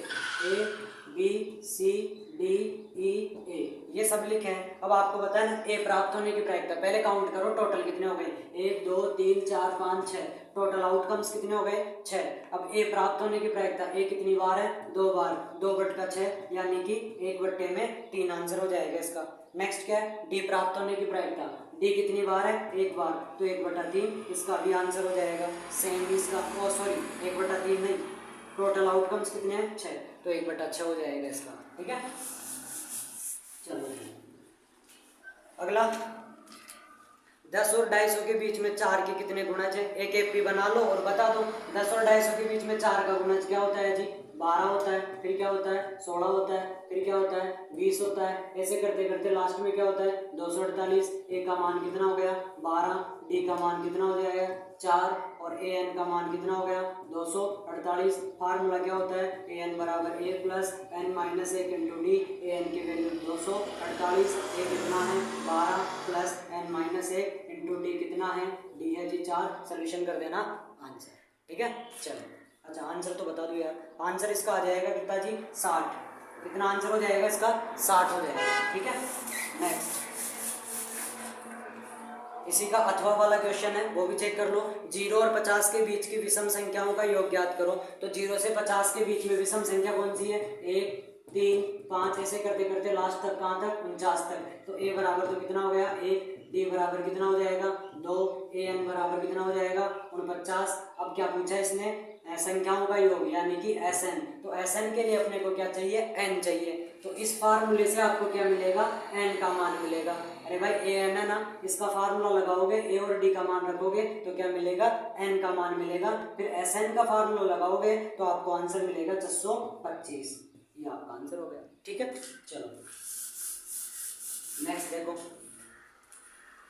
ये सब लिखे हैं। अब आपको बताया ना ए प्राप्त होने की प्रायिकता, पहले काउंट करो टोटल कितने हो गए, 1 2 3 4 5 6, टोटल आउटकम्स कितने हो गए? 6। अब ए प्राप्त होने की प्रायिकता, ए कितनी बार है? 2 बार, 2/6 यानी कि 1/3 आंसर हो जाएगा इसका। नेक्स्ट क्या है? डी प्राप्त होने की प्रायिकता, डी कितनी बार है? 1 बार, तो 1/3 इसका भी आंसर हो जाएगा। सेम इसका, ओ सॉरी 1/3 नहीं, टोटल आउटकम्स कितने हैं? 6, तो 1/6 हो जाएगा इसका, ठीक है। चलो अगला, 10 और 250 के बीच में 4 के कितने गुणज है? एक एपी बना लो और बता दो। 10 और 250 के बीच में 4 का गुणज क्या होता है जी? 12 होता है, फिर क्या होता है? 16 होता है, फिर क्या होता है? 20 होता है। ऐसे करते करते लास्ट में क्या होता है? 248। ए का मान कितना हो गया? 12। डी का मान कितना हो जाएगा? 4। और ए एन का मान कितना हो गया? 248। फार्मूला क्या होता है? ए एन बराबर A plus N minus 1 into D. A N की वैल्यू 248, ए कितना है? 12 plus N minus 1 into D कितना है? डी है जी 4। सोल्यूशन कर देना आंसर, ठीक है। चलो अच्छा आंसर तो बता दो यार, आंसर इसका आ जाएगा कितना जी? 60। कितना आंसर हो जाएगा इसका? 60 हो जाएगा, ठीक है। नेक्स्ट, इसी का अथवा वाला क्वेश्चन है, वो भी चेक कर लो। 0 और 50 के बीच की विषम संख्याओं का योग ज्ञात करो। तो 0 से 50 के बीच में विषम संख्या कौन सी है? 1 3 5, ऐसे करते करते लास्ट तक कहाँ तक? 49 तक। तो ए बराबर तो कितना हो गया? 1। डी बराबर कितना हो जाएगा? 2। ए एन बराबर कितना हो जाएगा? 49। अब क्या पूछा इसने? संख्याओं का योग यानी कि एस एन। तो एस एन के लिए अपने को क्या चाहिए? एन चाहिए। तो इस फार्मूले से आपको क्या मिलेगा? एन का मान मिलेगा। अरे भाई ए एन है ना, इसका फार्मूला लगाओगे, ए और डी का मान रखोगे तो क्या मिलेगा? एन का मान मिलेगा। फिर एस एन का फार्मूला लगाओगे तो आपको आंसर मिलेगा 625। ये आपका आंसर हो गया, ठीक है। चलो नेक्स्ट देखो,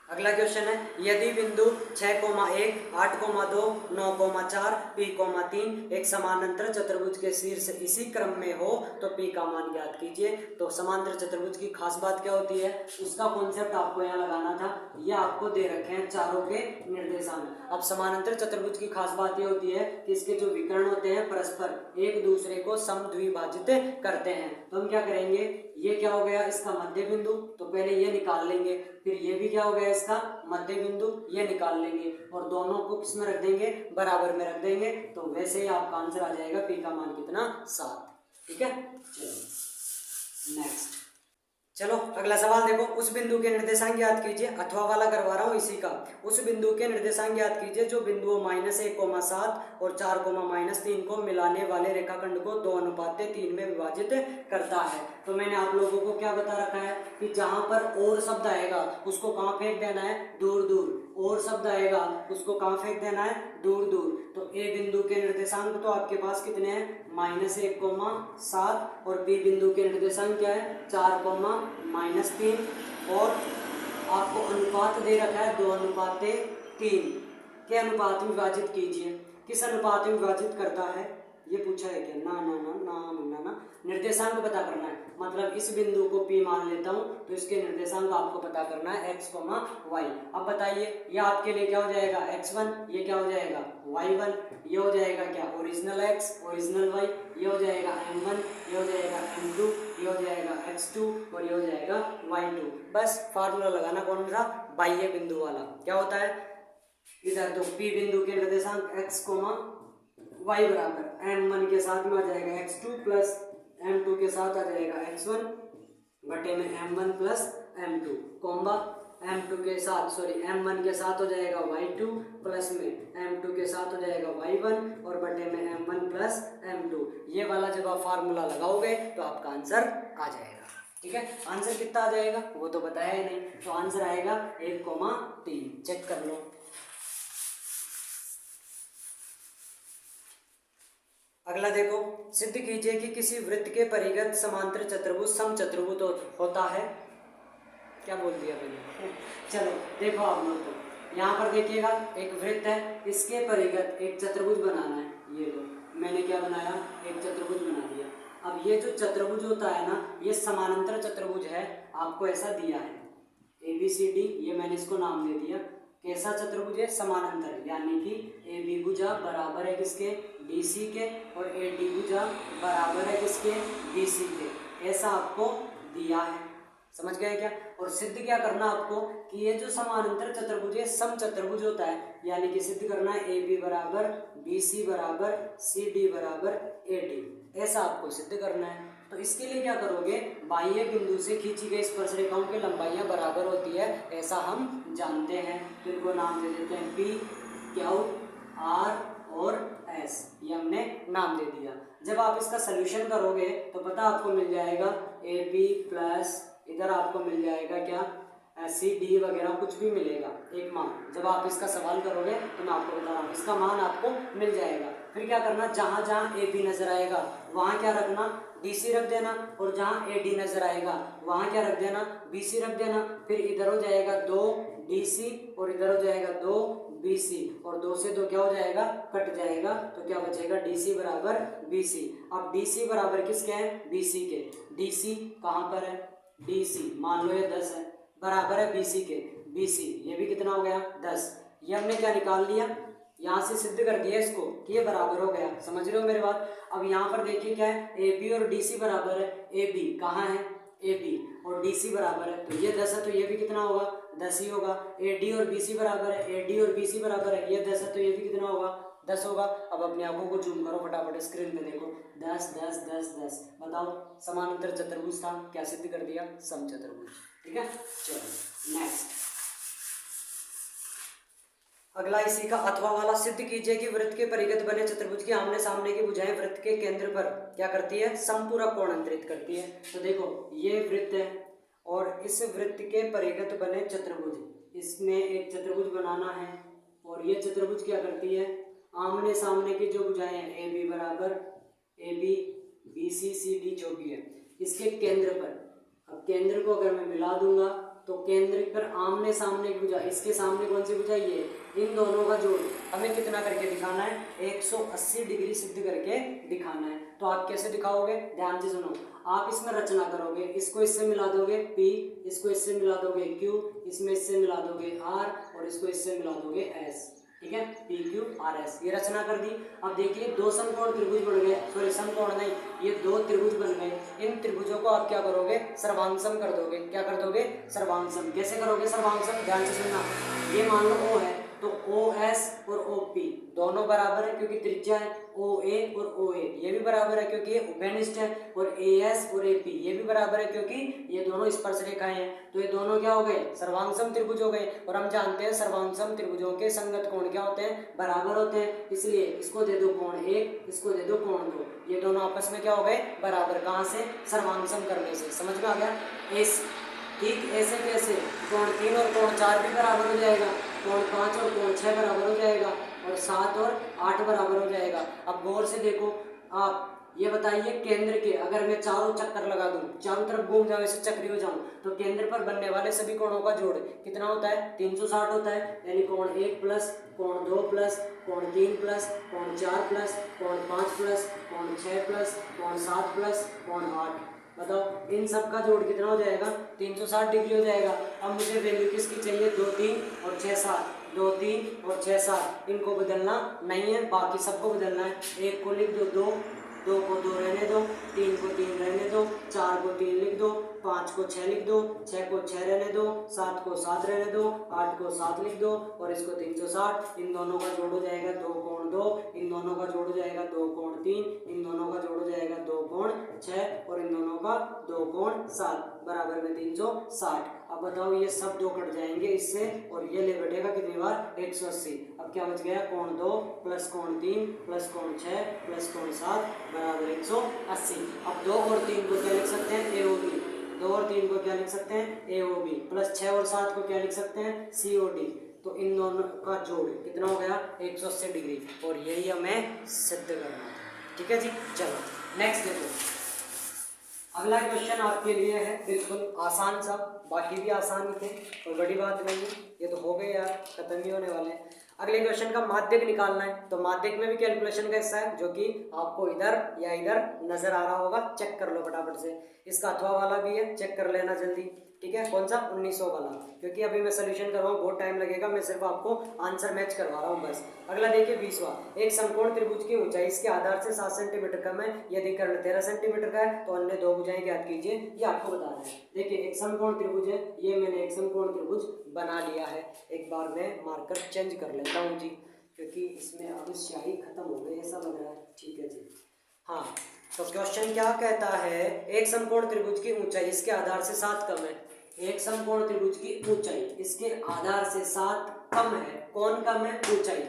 अगला क्वेश्चन है, यदि बिंदु 6,1, 8,2, 9,4, P,3 एक समानांतर चतुर्भुज के शीर्ष इसी क्रम में हो तो P का मान ज्ञात कीजिए। तो समांतर चतुर्भुज की खास बात क्या होती है, उसका कॉन्सेप्ट आपको यहाँ लगाना था। ये आपको दे रखे हैं चारों के निर्देशांक। अब समानांतर चतुर्भुज की खास बात ये होती है कि इसके जो विकर्ण होते हैं परस्पर एक दूसरे को समद्विभाजित करते हैं। तो हम क्या करेंगे, ये क्या हो गया? इसका मध्य बिंदु, तो पहले ये निकाल लेंगे। फिर ये भी क्या हो गया? इसका मध्य बिंदु, ये निकाल लेंगे और दोनों को किस में रख देंगे? बराबर में रख देंगे। तो वैसे ही आपका आंसर आ जाएगा P का मान कितना? 7, ठीक है। चलो नेक्स्ट, चलो अगला सवाल देखो, उस बिंदु के निर्देशांक ज्ञात कीजिए। अथवा वाला करवा रहा हूँ इसी का। उस बिंदु के निर्देशांक ज्ञात कीजिए जो बिंदुओं -1,7 और 4,-3 को मिलाने वाले रेखाखंड को 2:3 में विभाजित करता है। तो मैंने आप लोगों को क्या बता रखा है कि जहां पर और शब्द आएगा उसको कहाँ फेंक देना है? दूर दूर। और शब्द आएगा उसको कहाँ फेंक देना है? दूर दूर। तो ए बिंदु के निर्देशांक तो आपके पास कितने हैं? -1,7 और बी बिंदु के निर्देशांक क्या है? 4,-3 और आपको अनुपात दे रखा है 2:3 के अनुपात में विभाजित कीजिए। किस अनुपात में विभाजित करता है ये पूछा है क्या? ना ना ना ना ना ना, निर्देशांक पता करना है। मतलब इस बिंदु को P मान लेता हूं तो इसके निर्देशांक आपको पता करना है x, y। अब बताइए ये आपके लिए क्या हो जाएगा? x1, ये क्या हो जाएगा? y1, ये हो जाएगा क्या? ओरिजिनल x, ओरिजिनल y, ये हो जाएगा m1, ये हो जाएगा m2, ये हो जाएगा x2 और ये हो जाएगा y2। बस फार्मूला लगाना कौन सा? बाह्य बिंदु वाला क्या होता है, इधर तो P बिंदु के निर्देशांक x, y बराबर m1 के साथ में आ जाएगा x2 प्लस m2 के साथ आ जाएगा x1 बटे में m1 प्लस m2 कोम्बा m2 के साथ m1 के साथ हो जाएगा y2 प्लस में m2 के साथ हो जाएगा y1 और बटे में m1 प्लस m2। ये वाला जब आप फार्मूला लगाओगे तो आपका आंसर आ जाएगा। ठीक है, आंसर कितना आ जाएगा वो तो बताया ही नहीं, तो आंसर आएगा 1,3। चेक कर लो। अगला देखो, सिद्ध कीजिए कि किसी वृत्त के परिगत समांतर चतुर्भुज समचतुर्भुज होता है। क्या बोल दिया मैंने चलो देखो आप लोग को यहाँ पर देखिएगा, एक वृत्त है, इसके परिगत एक चतुर्भुज बनाना है। ये लो मैंने क्या बनाया, एक चतुर्भुज बना दिया। अब ये जो चतुर्भुज होता है ना, ये समानांतर चतुर्भुज है, आपको ऐसा दिया है ABCD, ये मैंने इसको नाम दे दिया। कैसा चतुर्भुज है, समानांतर, यानी कि AB भुजा बराबर है किसके, DC के, और AD भुजा बराबर है किसके, BC के। ऐसा आपको दिया है, समझ गए क्या। और सिद्ध क्या करना आपको कि ये जो समानांतर चतुर्भुज है समचतुर्भुज होता है, यानी कि सिद्ध करना है AB बराबर BC बराबर CD बराबर AD, ऐसा आपको सिद्ध करना है। तो इसके लिए क्या करोगे, बाह्य बिंदु से खींची गई स्पर्श रेखाओं की लंबाइयां बराबर होती है, ऐसा हम जानते हैं। तो इनको नाम दे देते हैं P, Q, R और S, ये हमने नाम दे दिया। जब आप इसका सलूशन करोगे तो पता आपको मिल जाएगा AB प्लस इधर आपको मिल जाएगा क्या, CD वगैरह कुछ भी मिलेगा एक मान। जब आप इसका सवाल करोगे तो मैं आपको बता रहा हूँ, इसका मान आपको मिल जाएगा। फिर क्या करना, जहाँ जहाँ AB नजर आएगा वहाँ क्या रखना, DC रख देना, और जहाँ AD नजर आएगा वहाँ क्या रख देना, BC रख देना। फिर इधर हो जाएगा 2 DC और इधर हो जाएगा 2 BC, और 2 से 2 क्या हो जाएगा, कट जाएगा, तो क्या बचेगा DC बराबर BC। अब DC बराबर किसके हैं, BC के। DC कहाँ पर है, DC मान लो ये 10 है, बराबर है BC के। BC ये भी कितना हो गया 10। ये हमने क्या निकाल लिया, यहाँ से सिद्ध कर दिया इसको कि ये बराबर हो गया। समझ रहे हो मेरी बात। अब यहाँ पर देखिए क्या है, AB और DC बराबर है। AB कहाँ है, AB और DC बराबर है, तो ये 10 है, तो ये भी कितना होगा 10 ही होगा। AD और BC बराबर है, AD और BC बराबर है, ये 10 है, तो ये भी कितना होगा 10 होगा। अब अपनी आंखों को जूम करो फटाफट, स्क्रीन पे देखो, 10 10 10 10। बताओ, समानांतर चतुर्भुज था, क्या सिद्ध कर दिया, समचतुर्भुज। ठीक है, चलो नेक्स्ट। अगला इसी का अथवा वाला, सिद्ध कीजिए कि वृत्त के परिगत बने चतुर्भुज की आमने सामने की भुजाएं वृत्त के केंद्र पर क्या करती है, समपूरक कोण अंतरित करती है। तो देखो ये वृत्त है और इस वृत्त के परिगत बने चतुर्भुज, इसमें एक चतुर्भुज बनाना है, और ये चतुर्भुज क्या करती है, आमने सामने की जो भुजाएं हैं AB बराबर AB BC CD जो भी है, इसके केंद्र पर। अब केंद्र को अगर मैं मिला दूंगा तो केंद्र पर आमने सामने की भुजा, इसके सामने कौन सी भुजा, ये, इन दोनों का जोड़ हमें कितना करके दिखाना है, 180 डिग्री सिद्ध करके दिखाना है। तो आप कैसे दिखाओगे, ध्यान से सुनो। आप इसमें रचना करोगे, इसको इससे मिला दोगे P, इसको इससे मिला दोगे Q, इसमें इससे मिला दोगे R, और इसको इससे मिला दोगे S। ठीक है, PQRS, ये रचना कर दी। अब देखिए दो समकोण त्रिभुज बन गए, सॉरी समकोण नहीं, ये दो त्रिभुज बन गए। इन त्रिभुजों को आप क्या करोगे, सर्वांगसम कर दोगे। क्या कर दोगे, सर्वांगसम। कैसे करोगे सर्वांगसम, ध्यान से सुनना। ये मान लो O है, तो OS और OP दोनों बराबर है क्योंकि त्रिज्या है, OA और OA ये भी बराबर है क्योंकि ये उभयनिष्ठ है, और AS और AP ये भी बराबर है क्योंकि ये दोनों स्पर्श रेखाएं हैं। तो ये दोनों क्या हो गए, सर्वांगसम त्रिभुज हो गए। और हम जानते हैं सर्वांगसम त्रिभुजों के संगत कोण क्या होते हैं, बराबर होते हैं। इसलिए इसको दे दो कोण 1, इसको दे दो कोण 2, ये दोनों आपस में क्या हो गए, बराबर। कहाँ से, सर्वांगसम करने से। समझ में आ गया। ठीक ऐसे कैसे, कोण 3 और कोण 4 भी बराबर हो जाएगा, कोण 5 और कोण 6 बराबर हो जाएगा, और 7 और 8 बराबर हो जाएगा। अब गौर से देखो, आप ये बताइए केंद्र के, अगर मैं चारों चक्कर लगा दूं, चारों तरफ घूम जाऊं, ऐसे चक्री हो जाऊं, तो केंद्र पर बनने वाले सभी कोणों का जोड़ कितना होता है, 360 होता है। यानी कोण 1 प्लस कोण 2 प्लस कोण 3 प्लस कोण 4 प्लस कोण 5 प्लस कोण 6 प्लस कोण 7 प्लस कोण 8। बताओ इन सब का जोड़ कितना हो जाएगा, 360 डिग्री हो जाएगा। अब मुझे वैल्यू किसकी चाहिए, 2 3 और 6 7, 2 3 और 6 7, इनको बदलना नहीं है, बाकी सबको बदलना है। 1 को लिख दो 2, 2 को 2 रहने दो, 3 को 3 रहने दो, 4 को 3 लिख दो, 5 को 6 लिख दो, 6 को 6 रहने दो, 7 को 7 रहने दो, 8 को 7 लिख दो और इसको 360। इन दोनों का जोड़ हो जाएगा 2 कोण 2, इन दोनों का जोड़ हो जाएगा 2 कोण 3, इन दोनों का जोड़ हो जाएगा 2 कोण 6 और इन दोनों का 2 कोण 7 बराबर में 360। अब बताओ ये सब 2 कट जाएंगे इससे और ये ले बैठेगा कितनी बार 180। अब क्या बच गया कोण 2 प्लस कोण 3 प्लस कोण 6 प्लस कोण 7 बराबर 180। अब 2 और 3 को क्या लिख सकते हैं AOB, 2 और 3 को क्या लिख सकते हैं AOB प्लस 6 और 7 को क्या लिख सकते हैं COD। तो इन दोनों का जोड़ कितना हो गया 180 डिग्री और यही हमें सिद्ध करना था। ठीक है जी, चलो नेक्स्ट देखो। अगला क्वेश्चन आपके लिए है बिल्कुल आसान सा, बाकी भी आसान ही थे, कोई बड़ी बात नहीं है, ये तो हो गए यार, खत्म ही होने वाले हैं। अगले क्वेश्चन का माध्यक निकालना है, तो माध्यक में भी कैलकुलेशन का हिस्सा है जो कि आपको इधर या इधर नजर आ रहा होगा, चेक कर लो फटाफट से। इसका अथवा वाला भी है, चेक कर लेना जल्दी। ठीक है, कौन सा 1900 वाला, क्योंकि अभी मैं सोल्यूशन कर रहा हूँ, बहुत टाइम लगेगा, मैं सिर्फ आपको आंसर मैच करवा रहा हूँ बस। अगला देखिए 20वां, एक समकोण त्रिभुज की ऊंचाई इसके आधार से 7 सेंटीमीटर कम है, यदि कर्ण 13 सेंटीमीटर का है तो अन्य 2 भुजाएं ज्ञात कीजिए। ये आपको बता रहे हैं। देखिए एक समकोण त्रिभुज है, ये मैंने एक समकोण त्रिभुज बना लिया है। एक बार मैं मार्कर चेंज कर लेता हूँ जी, क्योंकि इसमें अब स्याही खत्म हो गई ऐसा लग रहा है। ठीक है जी, हाँ, तो क्वेश्चन क्या कहता है, एक समकोण त्रिभुज की ऊंचाई इसके आधार से 7 कम है। एक समकोण त्रिभुज की ऊंचाई इसके आधार से 7 कम है। कौन कम है? ऊंचाई।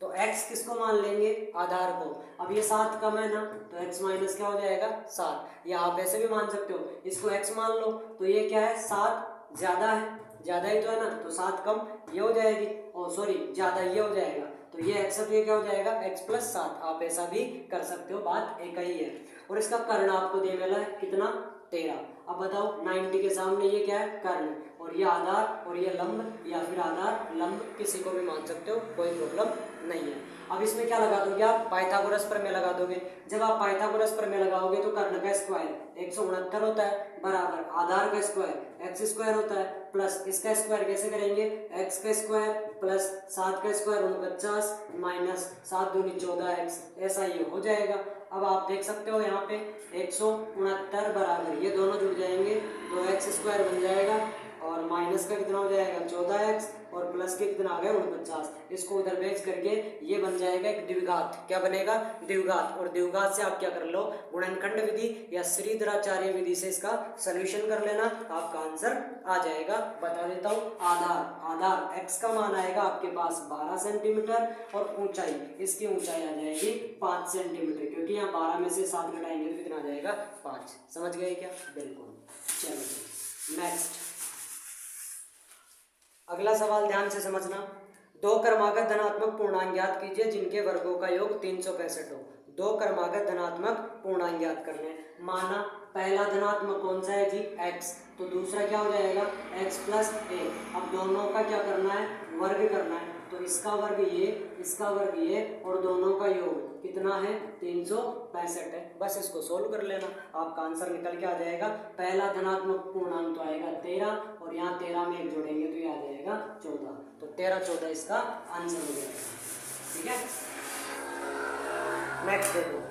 तो x किसको मान लेंगे? आधार को। अब ये 7 कम है ना, तो x माइनस क्या हो जाएगा 7, या आप ऐसे भी मान सकते हो, इसको x मान लो तो ये क्या है 7 ज्यादा है, ज्यादा ही तो है ना, तो 7 कम ये हो जाएगी, और सॉरी ज्यादा ये हो जाएगा, तो ये x अब ये क्या हो जाएगा x प्लस 7। आप ऐसा भी कर सकते हो, बात एक ही है। और इसका कर्ण आपको दे मिला है कितना 13। अब बताओ 90 के सामने ये क्या है कर्ण, और ये आधार और ये लंब, या फिर आधार लंब किसी को भी मान सकते हो, कोई प्रॉब्लम नहीं है। अब इसमें क्या लगा दोगे आप? पाइथागोरस प्रमेय लगा दोगे। जब आप पाइथागोरस प्रमेय लगाओगे तो कर्ण का स्क्वायर 169 होता है बराबर आधार का स्क्वायर एक्स स्क्वायर होता है, प्लस इसका स्क्वायर कैसे करेंगे एक्स का स्क्वायर प्लस 7 का स्क्वायर 49 माइनस 7 दूनी 14x, ऐसा ये हो जाएगा। अब आप देख सकते हो यहाँ पे 169 बराबर ये दोनों जुड़ जाएंगे तो एक्स स्क्वायर बन जाएगा, और माइनस का कितना हो जाएगा 14x, और प्लस के कितना आ गया 49। इसको उधर भेज करके ये बन जाएगा एक द्विघात। क्या बनेगा? द्विघात। और द्विघात से आप क्या कर लो, गुणनखंड विधि या श्रीधराचार्य विधि से इसका सॉल्यूशन कर लेना, आपका आंसर आ जाएगा। बता देता हूँ, आधार x का मान आएगा आपके पास 12 सेंटीमीटर, और ऊंचाई इसकी ऊंचाई आ जाएगी 5 सेंटीमीटर, क्योंकि यहाँ 12 में से 7 घटाएंगे तो कितना आ जाएगा 5। समझ गए क्या? बिल्कुल। चलो नेक्स्ट, अगला सवाल ध्यान से समझना। 2 क्रमागत धनात्मक पूर्णांक ज्ञात कीजिए जिनके वर्गों का योग 365 हो। 2 क्रमागत धनात्मक पूर्णांक ज्ञात करने। माना पहला धनात्मक कौन सा है जी x, तो दूसरा क्या हो जाएगा x प्लस a। अब दोनों का क्या करना है? वर्ग करना है। तो इसका वर्ग ये, इसका वर्ग ये, और दोनों का योग कितना है 365 है। बस इसको सोल्व कर लेना, आपका आंसर निकल के आ जाएगा। पहला धनात्मक पूर्णांक तो आएगा 13, और यहाँ 13 में एक जोड़ेंगे तो ये आ जाएगा 14, तो 13 14 इसका आंसर हो जाएगा। ठीक है, नेक्स्ट देखो,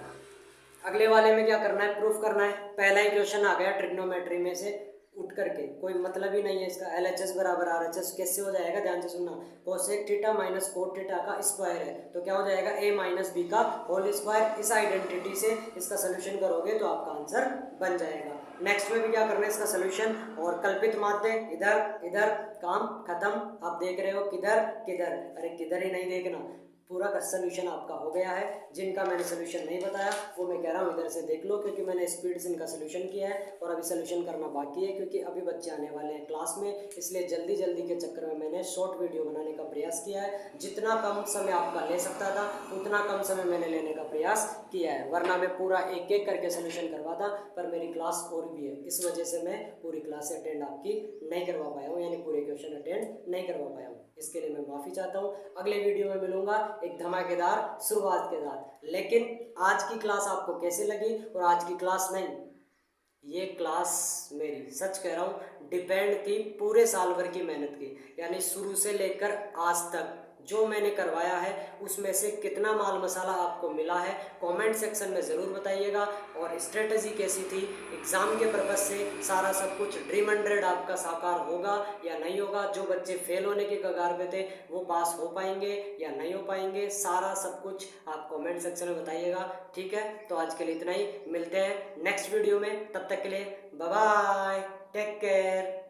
अगले वाले में क्या करना है? प्रूफ करना है। पहला ही क्वेश्चन आ गया ट्रिग्नोमेट्री में से उठ करके, कोई मतलब ही नहीं है इसका। LHS बराबर RHS कैसे हो जाएगा? ध्यान से सुनना। Cosec theta minus cot theta का स्क्वायर है, तो क्या हो जाएगा a माइनस बी का होल स्क्वायर। इस आइडेंटिटी से इसका सोल्यूशन करोगे तो आपका आंसर बन जाएगा। नेक्स्ट में भी क्या करना है? इसका सोल्यूशन और कल्पित माध्य इधर इधर, काम खत्म। आप देख रहे हो किधर किधर, अरे किधर ही नहीं देखना, पूरा का सोल्यूशन आपका हो गया है। जिनका मैंने सोल्यूशन नहीं बताया वो मैं कह रहा हूँ इधर से देख लो, क्योंकि मैंने स्पीड से इनका सोल्यूशन किया है और अभी सोल्यूशन करना बाकी है, क्योंकि अभी बच्चे आने वाले हैं क्लास में, इसलिए जल्दी जल्दी के चक्कर में मैंने शॉर्ट वीडियो बनाने का प्रयास किया है। जितना कम समय आपका ले सकता था उतना कम समय मैंने लेने का प्रयास किया है, वरना मैं पूरा एक एक करके सोल्यूशन करवाता, पर मेरी क्लास और भी है, इस वजह से मैं पूरी क्लास अटेंड आपकी नहीं करवा पाया हूँ, यानी पूरे क्वेश्चन अटेंड नहीं करवा पाया हूँ। इसके लिए मैं माफ़ी चाहता हूँ। अगले वीडियो में मिलूंगा एक धमाकेदार शुरुआत के साथ। लेकिन आज की क्लास आपको कैसे लगी? और आज की क्लास नहीं, ये क्लास मेरी, सच कह रहा हूँ, डिपेंड थी पूरे साल भर की मेहनत की, यानी शुरू से लेकर आज तक जो मैंने करवाया है उसमें से कितना माल मसाला आपको मिला है कमेंट सेक्शन में ज़रूर बताइएगा। और स्ट्रेटजी कैसी थी, एग्ज़ाम के पर्पज़ से सारा सब कुछ ड्रीम 100 आपका साकार होगा या नहीं होगा, जो बच्चे फेल होने के कगार पे थे वो पास हो पाएंगे या नहीं हो पाएंगे, सारा सब कुछ आप कमेंट सेक्शन में बताइएगा। ठीक है, तो आज के लिए इतना ही, मिलते हैं नेक्स्ट वीडियो में, तब तक के लिए बाय बाय, टेक केयर।